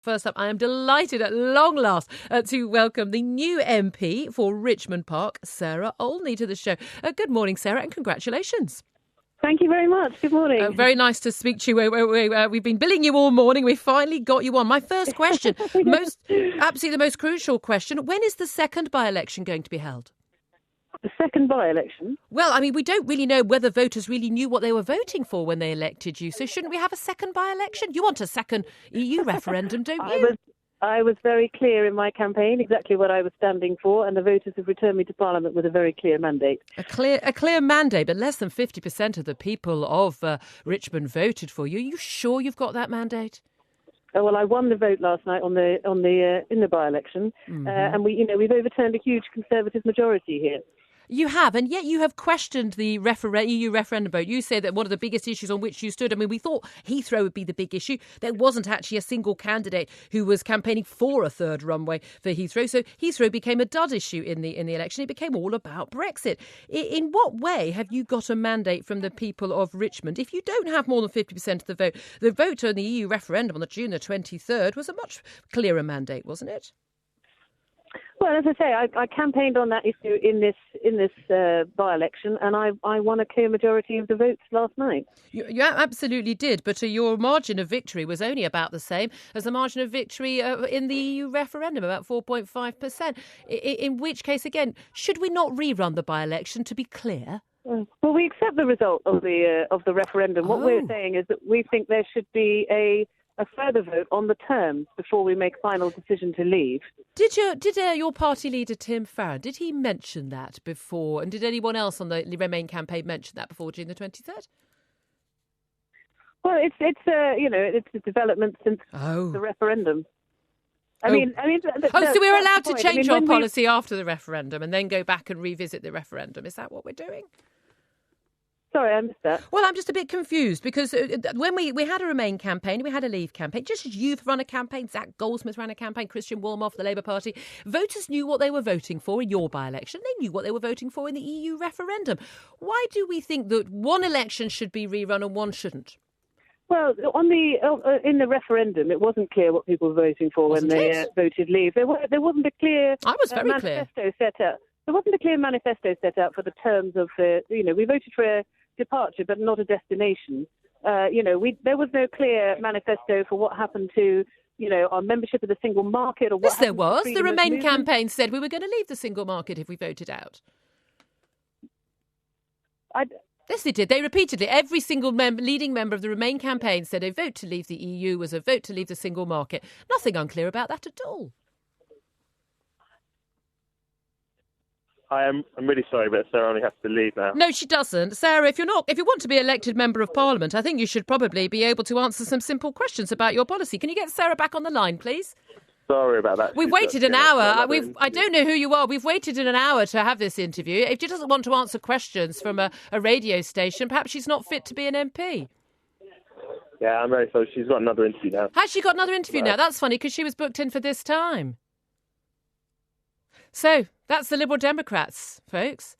First up, I am delighted at long last to welcome the new MP for Richmond Park, Sarah Olney, to the show. Good morning, Sarah, and congratulations. Thank you very much. Good morning. Very nice to speak to you. We've been billing you all morning. We finally got you on. My first question, absolutely the most crucial question, when is the second by-election going to be held? The second by-election? Well, I mean, we don't really know whether voters really knew what they were voting for when they elected you. So shouldn't we have a second by-election? You want a second EU referendum, don't you? I was very clear in my campaign exactly what I was standing for, and the voters have returned me to Parliament with a very clear mandate. A clear mandate, but less than 50% of the people of Richmond voted for you. Are you sure you've got that mandate? Oh, well, I won the vote last night in the by-election, and we've overturned a huge Conservative majority here. You have, and yet you have questioned the EU referendum vote. You say that one of the biggest issues on which you stood, I mean, we thought Heathrow would be the big issue. There wasn't actually a single candidate who was campaigning for a third runway for Heathrow. So Heathrow became a dud issue in the election. It became all about Brexit. In what way have you got a mandate from the people of Richmond? If you don't have more than 50% of the vote on the EU referendum on June the 23rd was a much clearer mandate, wasn't it? Well, as I say, I campaigned on that issue in this by-election, and I won a clear majority of the votes last night. You absolutely did, but your margin of victory was only about the same as the margin of victory in the EU referendum, about 4.5%. In which case, again, should we not rerun the by-election to be clear? Well, we accept the result of the referendum. What we're saying is that we think there should be a further vote on the terms before we make final decision to leave. Did your party leader, Tim Farron, did he mention that before? And did anyone else on the Remain campaign mention that before June the 23rd? Well, it's a development since the referendum. I mean, so we're allowed to change our policy after the referendum and then go back and revisit the referendum. Is that what we're doing? Sorry, I missed that. Well, I'm just a bit confused because when we had a Remain campaign, we had a Leave campaign, just as Youth run a campaign, Zach Goldsmith ran a campaign, Christian Walmoff, the Labour Party, voters knew what they were voting for in your by-election. They knew what they were voting for in the EU referendum. Why do we think that one election should be rerun and one shouldn't? Well, in the referendum, it wasn't clear what people were voting for when they voted Leave. There wasn't a clear manifesto set out. There wasn't a clear manifesto set out for the terms of we voted for a departure but not a destination. There was no clear manifesto for what happened to our membership of the single market or what. Yes, there was. The Remain campaign said we were going to leave the single market if we voted out. Yes, they did. They repeatedly, every single leading member of the Remain campaign said a vote to leave the EU was a vote to leave the single market. Nothing unclear about that at all. I'm really sorry, but Sarah only has to leave now. No, she doesn't. Sarah, if you want to be elected Member of Parliament, I think you should probably be able to answer some simple questions about your policy. Can you get Sarah back on the line, please? Sorry about that. We've waited an hour. I don't know who you are. We've waited an hour to have this interview. If she doesn't want to answer questions from a radio station, perhaps she's not fit to be an MP. Yeah, I'm very sorry. She's got another interview now. Has she got another interview now? That's funny because she was booked in for this time. So that's the Liberal Democrats, folks.